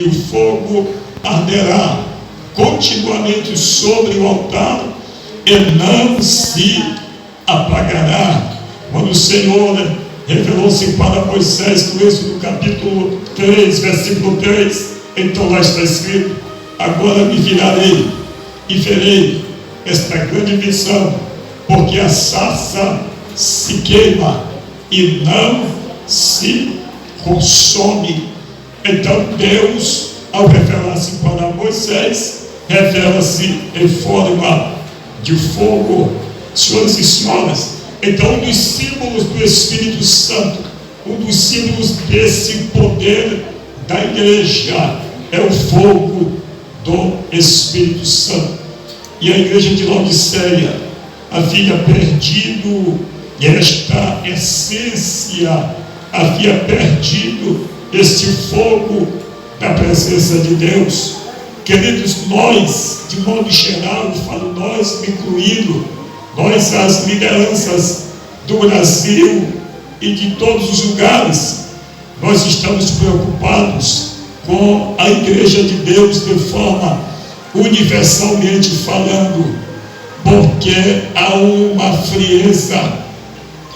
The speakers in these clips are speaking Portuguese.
e o fogo arderá continuamente sobre o altar e não se apagará. Quando o Senhor revelou-se para Moisés no Êxodo capítulo 3, versículo 3, então lá está escrito: agora me virarei e verei esta grande visão, porque a sarça se queima e não se consome. Então Deus, ao revelar-se para Moisés, revela-se em forma de fogo. Senhores e senhoras, então um dos símbolos do Espírito Santo, um dos símbolos desse poder da igreja é o fogo do Espírito Santo. E a igreja de Laodiceia havia perdido esta essência, havia perdido este fogo da presença de Deus. Queridos, nós, de modo geral, falo nós, me incluindo, nós, as lideranças do Brasil e de todos os lugares, nós estamos preocupados com a igreja de Deus de forma universalmente falando, porque há uma frieza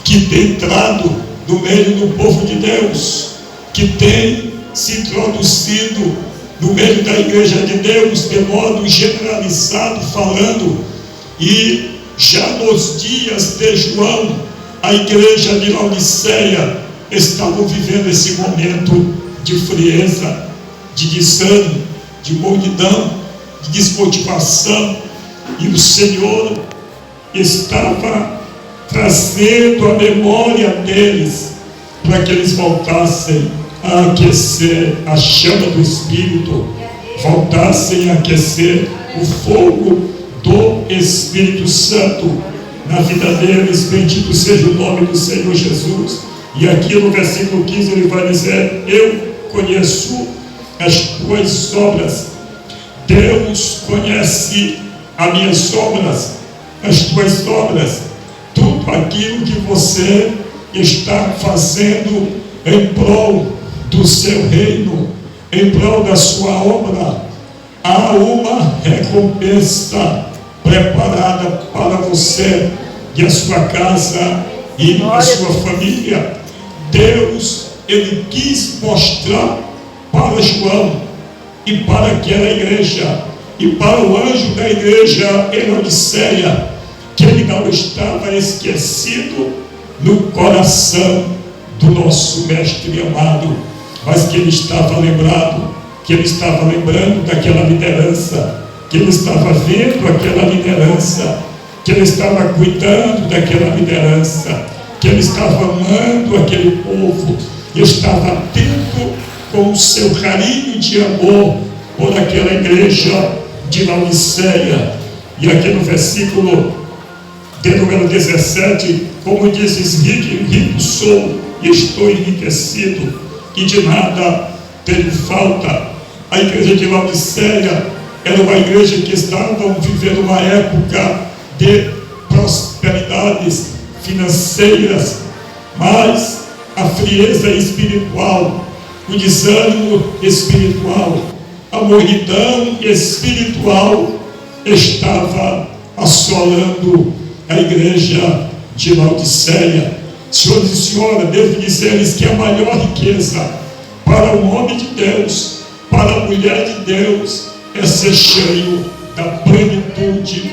que tem entrado no meio do povo de Deus, que tem se introduzido no meio da igreja de Deus de modo generalizado falando. E já nos dias de João, a igreja de Laodiceia estava vivendo esse momento de frieza, de desânimo, de mornidão, de desmotivação, e o Senhor estava trazendo a memória deles para que eles voltassem a aquecer a chama do Espírito, voltassem a aquecer o fogo do Espírito Santo na vida deles. Bendito seja o nome do Senhor Jesus. E aqui no versículo 15 ele vai dizer: eu conheço as tuas obras. Deus conhece as minhas obras, as tuas obras, tudo aquilo que você está fazendo em prol do seu reino, em prol da sua obra. Há uma recompensa preparada para você e a sua casa e a sua família. Deus, ele quis mostrar para João e para aquela igreja e para o anjo da igreja em Laodiceia que ele não estava esquecido no coração do nosso mestre amado, mas que ele estava lembrado, que ele estava lembrando daquela liderança, que ele estava vendo aquela liderança, que ele estava cuidando daquela liderança, que ele estava amando aquele povo, e estava atento com o seu carinho de amor por aquela igreja de Laodiceia. E aqui no versículo de número 17, como dizes, rico sou e estou enriquecido, e de nada tenho falta. A igreja de Laodiceia era uma igreja que estava vivendo uma época de prosperidades financeiras, mas a frieza espiritual, o desânimo espiritual, a mornidão espiritual estava assolando a igreja de Laodiceia. Senhores e senhoras, devo dizer-lhes que a maior riqueza para o homem de Deus, para a mulher de Deus, é ser cheio da plenitude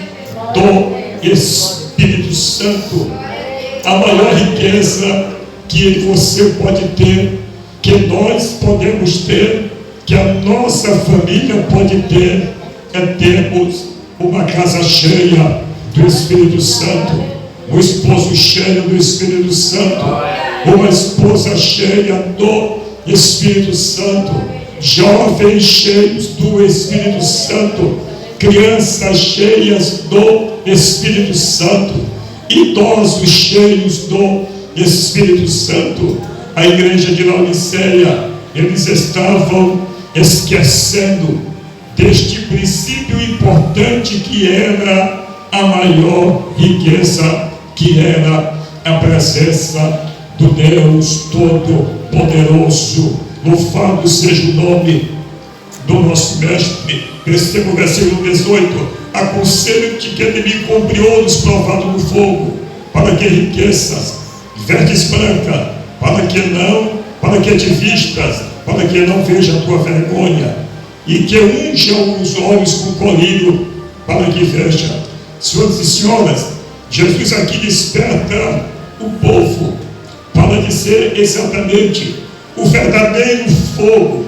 do Espírito Santo. A maior riqueza que você pode ter, que nós podemos ter, que a nossa família pode ter, é termos uma casa cheia do Espírito Santo, um esposo cheio do Espírito Santo, uma esposa cheia do Espírito Santo, jovens cheios do Espírito Santo, crianças cheias do Espírito Santo, idosos cheios do Espírito Santo. A igreja de Laodiceia, eles estavam esquecendo deste princípio importante que era a maior riqueza, que era a presença do Deus Todo-Poderoso. Louvado seja o nome do nosso mestre. Perceba o versículo 18: aconselho-te que de mim compre ouros provados no fogo, para que enriqueças, vestes branca, para que te vistas, para que não veja a tua vergonha, e que unja os olhos com colírio, para que veja. Senhoras e senhoras, Jesus aqui desperta o povo para dizer exatamente: o verdadeiro fogo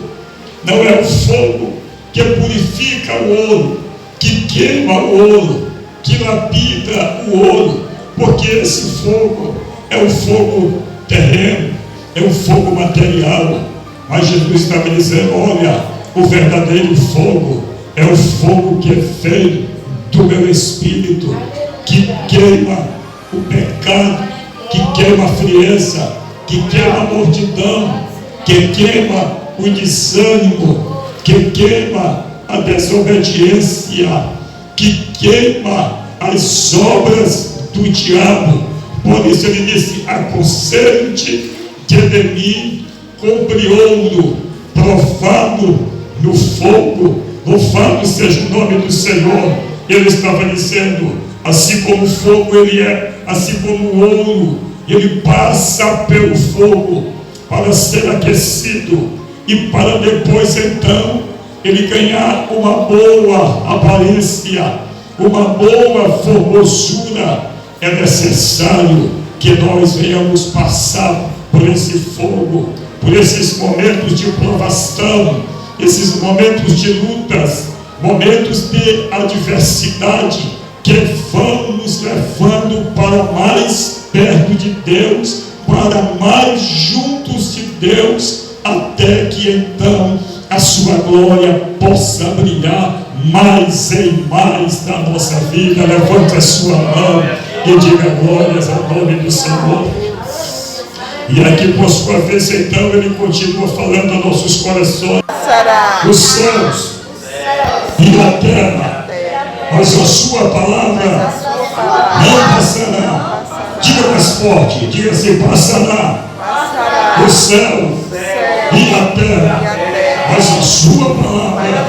não é o fogo que purifica o ouro, que queima o ouro, que lapida o ouro, porque esse fogo é o fogo terreno, é o fogo material. Mas Jesus estava dizendo: olha, o verdadeiro fogo é o fogo que veio do meu Espírito, que queima o pecado, que queima a frieza, que queima a multidão, que queima o desânimo, que queima a desobediência, que queima as obras do diabo. Por isso ele disse: aconselho-te que de mim compre ouro provado no fogo, louvado seja o nome do Senhor. Ele estava dizendo: assim como o fogo ele é, assim como o ouro, ele passa pelo fogo para ser aquecido e para depois então ele ganhar uma boa aparência, uma boa formosura. É necessário que nós venhamos passar por esse fogo, por esses momentos de provação, esses momentos de lutas, momentos de adversidade, que vão nos levando para mais perto de Deus, para mais juntos de Deus, até que então a sua glória possa brilhar mais e mais na nossa vida. Levante a sua mão e diga glórias ao nome do Senhor. E aqui, por sua vez, então, ele continua falando a nossos corações: os céus e a terra, mas a sua palavra não passará. Diga mais forte, diga assim: passará. O céu e a terra, mas a sua palavra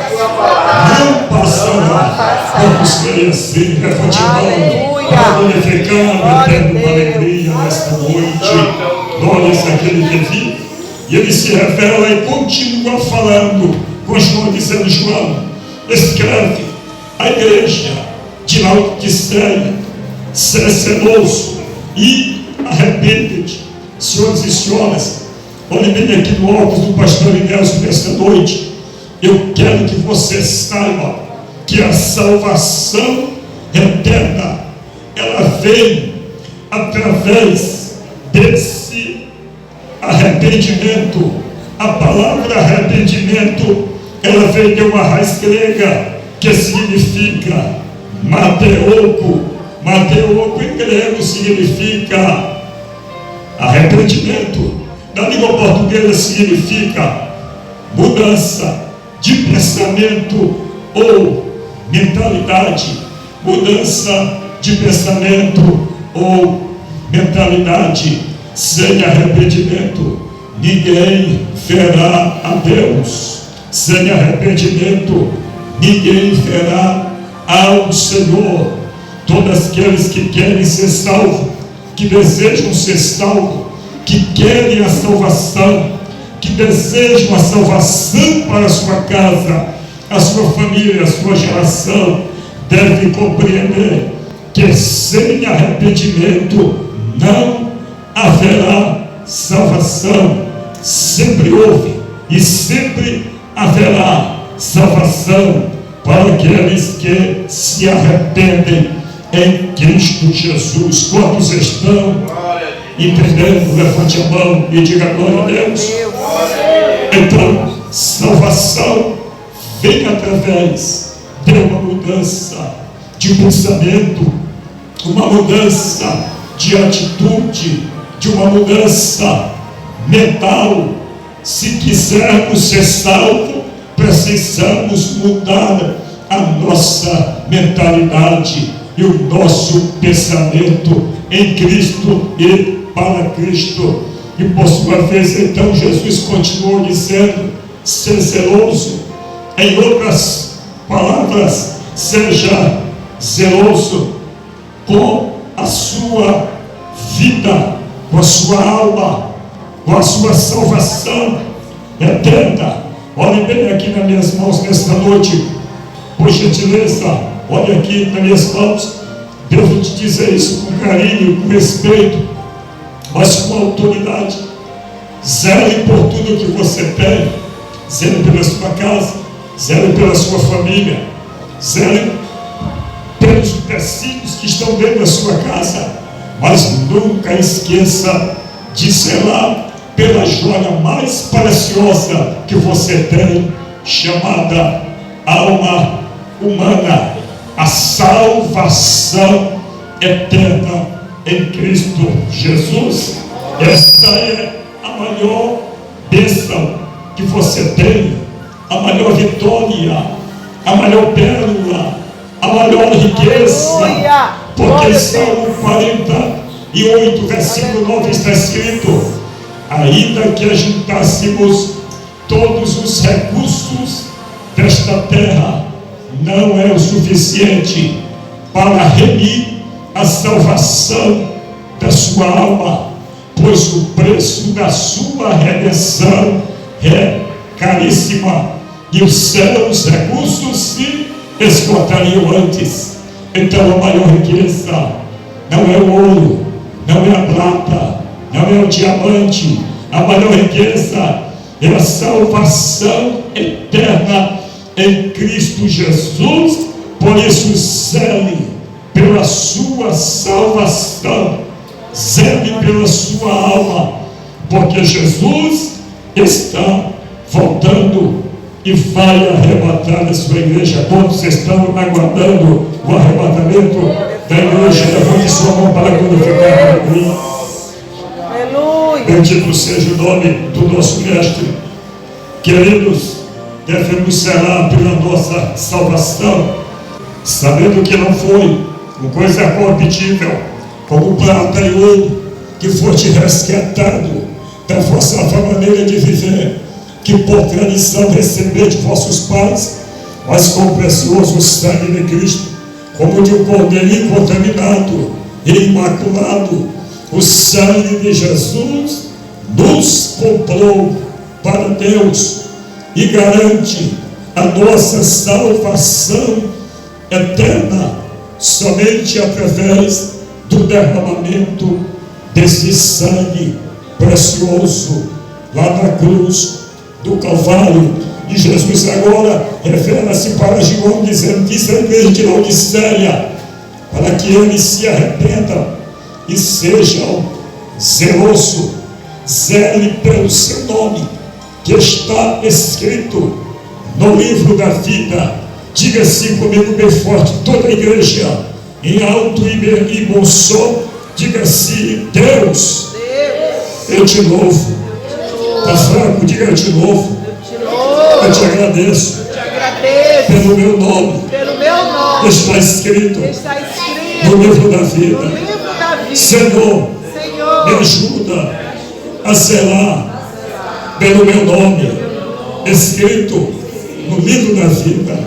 não passará. Vamos querer assim, levante a mão, para glorificar, eterno com alegria nesta noite. Glórias àquele que vive. E ele se revela e continua falando, continua dizendo: João, escreve à igreja de Laodiceia: seja zeloso e arrepende-te. Senhores e senhoras, olhem bem aqui no óculos do pastor Inésio nesta noite. Eu quero que você saiba que a salvação eterna, ela vem através desse arrependimento. A palavra arrependimento, ela vem de uma raiz grega que significa mateuko. Mateuko em grego significa arrependimento. Na língua portuguesa significa mudança de pensamento ou mentalidade. Mudança de pensamento ou mentalidade. Sem arrependimento ninguém verá a Deus. Sem arrependimento ninguém verá ao Senhor. Todos aqueles que querem ser salvos, que desejam ser salvos, que querem a salvação, que desejam a salvação para a sua casa, a sua família, a sua geração, devem compreender que sem arrependimento não haverá salvação. Sempre houve e sempre haverá salvação para aqueles que se arrependem em Cristo Jesus. Quantos estão entendendo? Levante a mão e diga glória a Deus. Então, salvação vem através de uma mudança de pensamento, uma mudança de atitude, de uma mudança mental. Se quisermos ser salvos, precisamos mudar a nossa mentalidade e o nosso pensamento em Cristo e para Cristo. E por sua vez, então, Jesus continuou dizendo: ser zeloso Em outras palavras, seja zeloso com a sua vida, com a sua alma, com a sua salvação eterna. Olhe bem aqui nas minhas mãos nesta noite, por gentileza, olhe aqui nas minhas mãos. Devo te dizer isso com carinho, com respeito, mas com autoridade. Zele por tudo que você tem, zele pela sua casa, zele pela sua família, zele pelos utensílios que estão dentro da sua casa, mas nunca esqueça de zelar pela joia mais preciosa que você tem, chamada alma humana, a salvação eterna em Cristo Jesus. Esta é a maior bênção que você tem, a maior vitória, a maior pérola, a maior riqueza. Porque em Salmo 48, versículo 9 está escrito: ainda que ajuntássemos todos os recursos desta terra, não é o suficiente para remir a salvação da sua alma, pois o preço da sua redenção é caríssima, e os seus recursos se esgotariam antes. Então a maior riqueza não é o ouro, não é a prata, não é o diamante. A maior riqueza é a salvação eterna em Cristo Jesus. Por isso, zele pela sua salvação, zele pela sua alma, porque Jesus está voltando e vai arrebatar a sua igreja. Quantos estão aguardando o arrebatamento da igreja? Levante sua mão para glorificar a Deus. Bendito seja o nome do nosso mestre. Queridos, devemos zelar pela nossa salvação, sabendo que não foi uma coisa corruptível, como prata e ouro, que foi te resgatado da vossa maneira de viver, que por tradição receber de vossos pais, mas com o precioso sangue de Cristo, como de um cordeiro incontaminado e imaculado. O sangue de Jesus nos comprou para Deus e garante a nossa salvação eterna somente através do derramamento desse sangue precioso lá na cruz do Calvário. E Jesus agora revela-se para João, dizendo: diz à igreja de Laodiceia, para que eles se arrependam e sejam zelosos, zele pelo seu nome, que está escrito no livro da vida. Diga assim comigo bem forte, toda a igreja, em alto e bom som, diga assim: Deus, eu te louvo. Está fraco? Diga: eu te louvo. Eu te agradeço pelo meu nome, está escrito no livro da vida. Senhor, me ajuda a zelar pelo meu nome, escrito no livro da vida.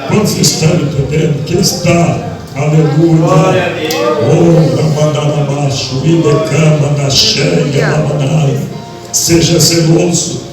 Quantos estão entendendo que está? Aleluia. Oh, na mandada abaixo, e decama na cheia, na manada. Seja zeloso